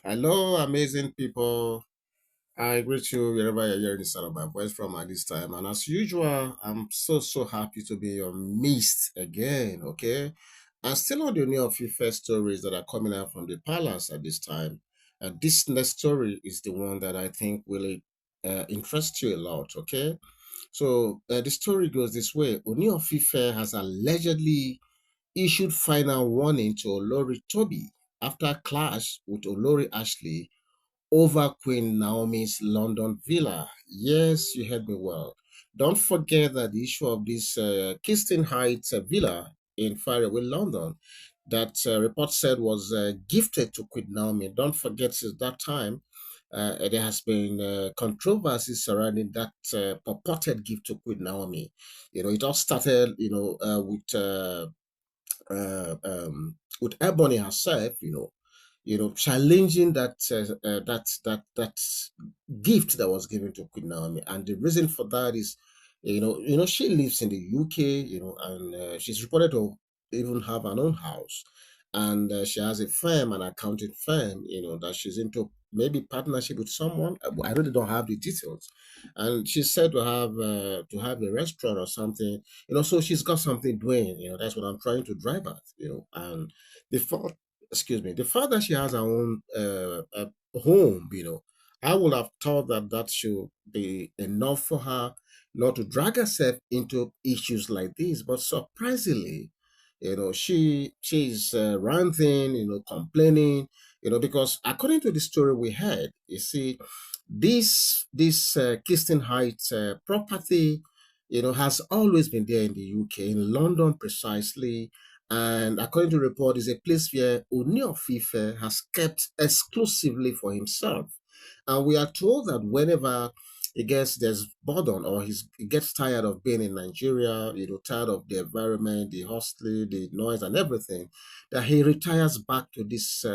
Hello, amazing people. I greet you wherever you're hearing the sound of my voice from at this time. And as usual, I'm so happy to be in your midst again. Okay. And still on the new of first stories that are coming out from the palace at this time. This next story is the one that I think will interest you a lot. Okay. So the story goes this way: Ooniofife has allegedly issued final warning to Olori Tobi after clash with Olori Ashley over Queen Naomi's London villa. Yes, you heard me well. Don't forget that the issue of this Kingston Heights villa in faraway London that report said was gifted to Queen Naomi. Don't forget, since that time, there has been controversy surrounding that purported gift to Queen Naomi. It all started, with Ebony herself, challenging that gift that was given to Queen Naomi, and the reason for that is, she lives in the UK, and she's reported to even have an own house, and she has a firm, an accounting firm, that she's into maybe partnership with someone. I really don't have the details, and she's said to have a restaurant or something, so she's got something doing, that's what I'm trying to drive at, and the fact, excuse me, the fact that she has her own home, I would have thought that that should be enough for her not to drag herself into issues like this. But surprisingly, she's ranting, complaining, because according to the story we heard, you see, this Kingston Heights property, has always been there in the UK, in London precisely. And according to report, is a place where Ooniofife has kept exclusively for himself. And we are told that whenever he gets there's boredom, or he gets tired of being in Nigeria, tired of the environment, the hostile, the noise, and everything, that he retires back to this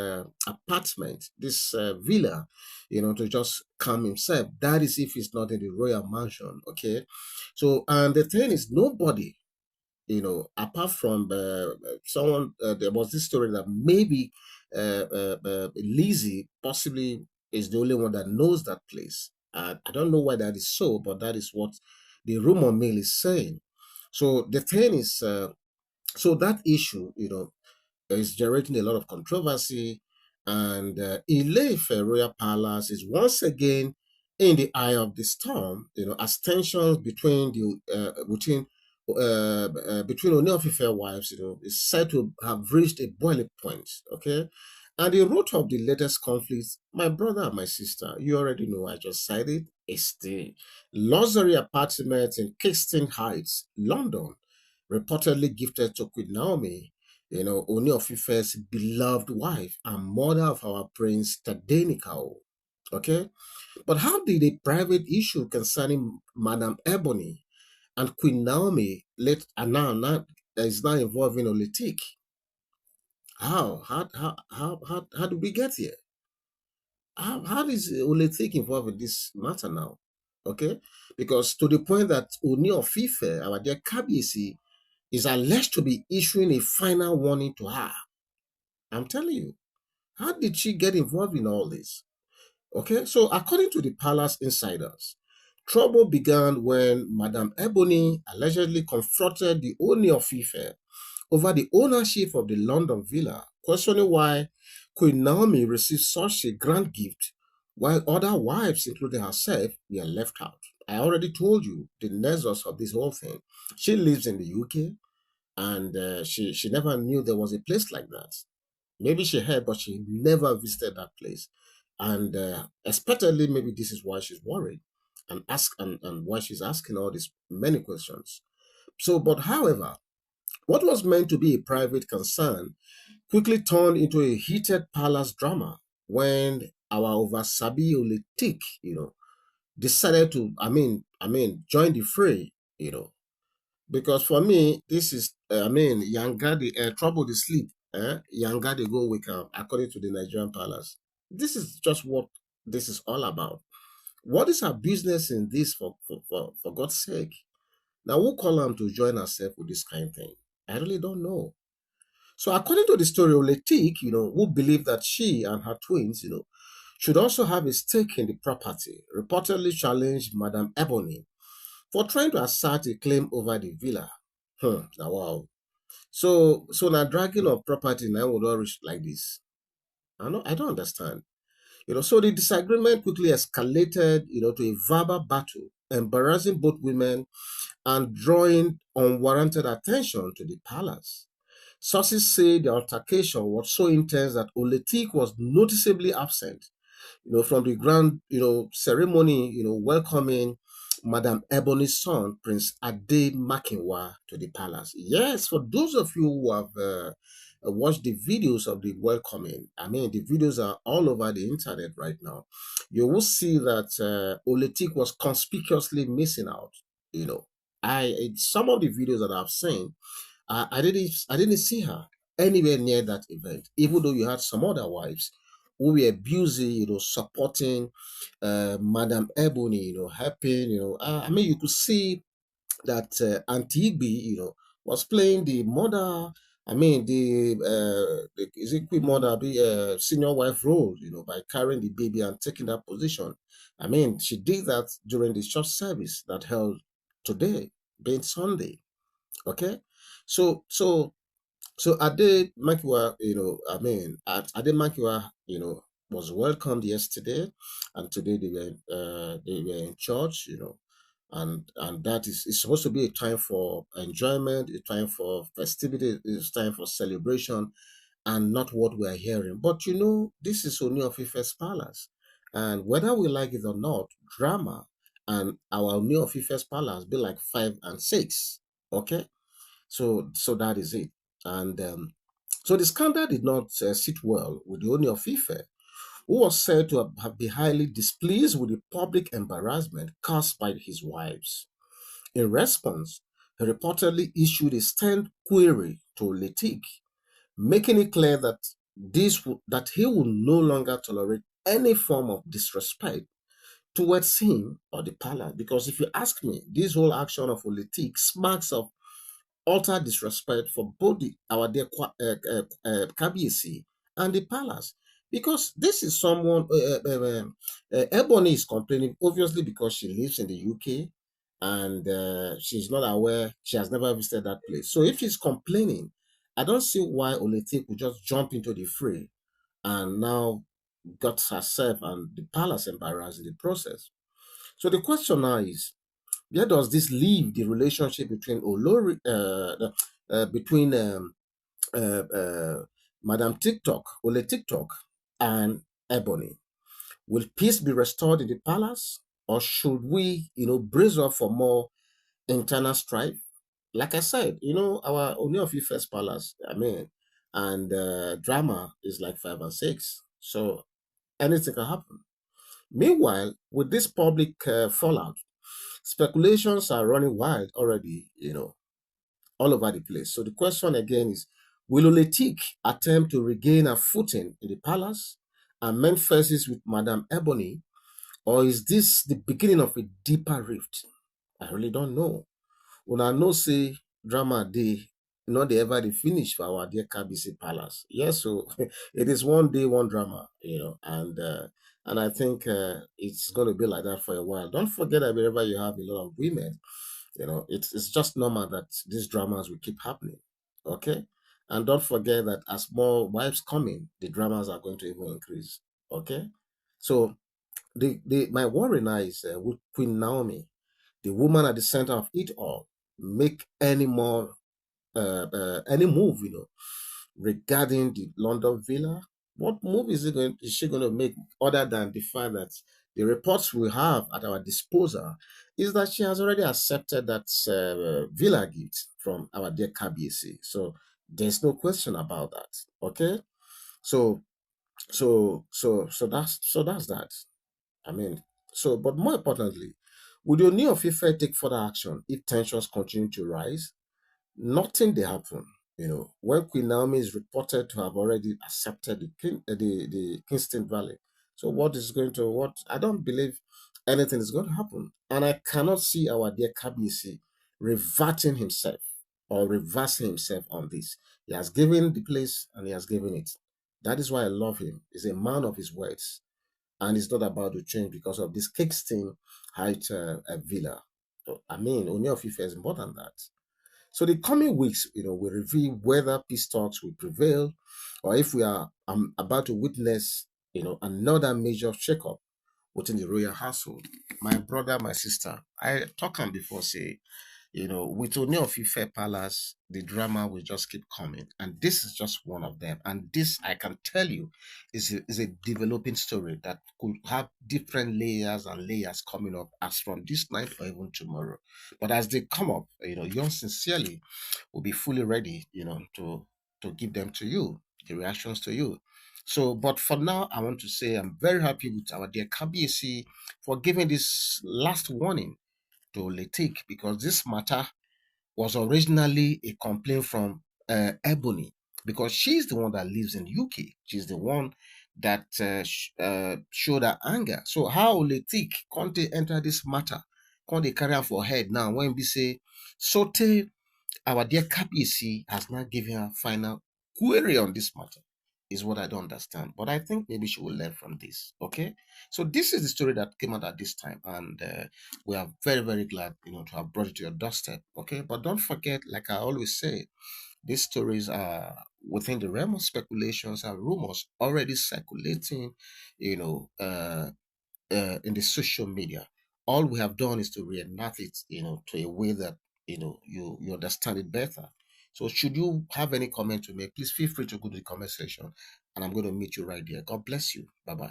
apartment, this villa, to just calm himself. That is if he's not in the royal mansion. Okay, so and the thing is, nobody, apart from someone, there was this story that maybe Lizzie possibly is the only one that knows that place. I don't know why that is so, but that is what the rumor mill is saying. So the thing is, so that issue, is generating a lot of controversy, and Ile-Ife Royal Palace is once again in the eye of the storm. As tensions between Ooni wives, is said to have reached a boiling point. Okay, and the root of the latest conflict, my brother and my sister, you already know, I just cited, is the luxury apartment in Kingston Heights, London, reportedly gifted to Queen Naomi, Ooniofife's beloved wife and mother of our prince Tadenikao. Okay, but how did a private issue concerning Madame Ebony and Queen Naomi is now involving Olitik? How did we get here? How is Olitik involved in this matter now? Okay, because to the point that Ooni our dear Kabiyesi, is alleged to be issuing a final warning to her. I'm telling you, how did she get involved in all this? Okay, so according to the palace insiders, trouble began when Madame Ebony allegedly confronted the Ooni of Ife over the ownership of the London villa, questioning why Queen Naomi received such a grand gift while other wives, including herself, were left out. I already told you the nexus of this whole thing. She lives in the UK, and she never knew there was a place like that. Maybe she heard, but she never visited that place. And expectedly, maybe this is why she's worried and why she's asking all these many questions. So, but however, what was meant to be a private concern quickly turned into a heated palace drama when our oversabi Oletik, decided to, join the fray, because for me, this is, Yanga the trouble the sleep, Yanga they go wake up, according to the Nigerian palace. This is just what this is all about. What is our business in this, for God's sake? Now, who call them to join ourselves with this kind of thing? I really don't know. So according to the story of Letik, who believed that she and her twins, should also have a stake in the property, reportedly challenged Madam Ebony for trying to assert a claim over the villa. Now wow. So now dragging of property now would all reach like this. I don't understand. So the disagreement quickly escalated, to a verbal battle, embarrassing both women and drawing unwarranted attention to the palace. Sources say the altercation was so intense that Oletik was noticeably absent, from the grand, ceremony, welcoming Madam Ebony's son, Prince Ade Makinwa, to the palace. Yes, for those of you who have watched the videos of the welcoming, I mean, the videos are all over the internet right now. You will see that Oletik was conspicuously missing out. You know, some of the videos that I've seen, I didn't see her anywhere near that event, even though you had some other wives who were busy, supporting Madam Ebony, helping, I mean, you could see that Auntie Igby, was playing the mother, I mean, the is it quick mother, the senior wife role, by carrying the baby and taking that position. I mean, she did that during the church service that held today, being Sunday. Okay, so so Ade Makiwa, Ade Makiwa, was welcomed yesterday, and today they were in church, and that is supposed to be a time for enjoyment, a time for festivity, it's time for celebration, and not what we are hearing. But this is Ooniofife's palace, and whether we like it or not, drama and our Ooniofife's palace be like 5 and 6. Okay, so that is it. And so the scandal did not sit well with the Ooni of Ife, who was said to have been highly displeased with the public embarrassment caused by his wives. In response, he reportedly issued a stern query to Letik, making it clear that that he would no longer tolerate any form of disrespect towards him or the palace. Because if you ask me, this whole action of Letik smacks of utter disrespect for both our dear Kabiyesi and the palace. Because this is someone, Ebony is complaining, obviously, because she lives in the UK and she's not aware, she has never visited that place. So if she's complaining, I don't see why Olete could just jump into the fray and now got herself and the palace embarrassed in the process. So the question now is, where does this leave the relationship between between Madam TikTok, Ole TikTok, and Ebony? Will peace be restored in the palace, or should we, brace up for more internal strife? Like I said, our Ooniofife palace, I mean, and drama is like 5 and 6, so anything can happen. Meanwhile, with this public fallout, speculations are running wild already, all over the place. So the question again is, will Oletik attempt to regain her footing in the palace and mend fences with Madame Ebony, or is this the beginning of a deeper rift? I really don't know. Una know say drama dey not dey ever dey finish for our dear Kabisi Palace. Yes, so it is one day, one drama, and I think it's going to be like that for a while. Don't forget that wherever you have a lot of women, it's just normal that these dramas will keep happening. Okay, and don't forget that as more wives come in, the dramas are going to even increase. Okay, so the my worry now is with Queen Naomi, the woman at the center of it all, make any move, regarding the London villa. What move is she going to make other than the fact that the reports we have at our disposal is that she has already accepted that villa gift from our dear KBC. So there's no question about that. Okay, so that's that. I mean, but more importantly, would your new Ife take further action if tensions continue to rise? Nothing they happen. When Queen Naomi is reported to have already accepted the Kingston Valley. So what? I don't believe anything is going to happen, and I cannot see our dear KBC reverting himself or reversing himself on this. He has given the place and he has given it. That is why I love him. He's a man of his words. and it's not about to change because of this Kingston height villa. I mean, Ooniofife is more than that. So the coming weeks, will reveal whether peace talks will prevail, or if we are about to witness, another major shakeup within the royal household. My brother, my sister, I talk on before say, with Ooni of Ife Palace, the drama will just keep coming. And this is just one of them. And this, I can tell you, is a developing story that could have different layers and layers coming up as from this night or even tomorrow. But as they come up, yours sincerely will be fully ready, to give them to you, the reactions to you. So, but for now, I want to say I'm very happy with our dear KBC for giving this last warning to Letik, because this matter was originally a complaint from Ebony, because she's the one that lives in UK. She's the one that showed her anger. So how Letik can't they enter this matter? Can't they carry her for head now when we say Sote, our dear KPC, has not given her final query on this matter? Is what I don't understand. But I think maybe she will learn from this. Okay. So this is the story that came out at this time. And we are very, very glad, to have brought it to your doorstep. Okay. But don't forget, like I always say, these stories are within the realm of speculations and rumors already circulating, you know, uh, in the social media. All we have done is to reenact it, to a way that you understand it better. So, should you have any comment to make, please feel free to go to the comment section, and I'm going to meet you right there. God bless you. Bye bye.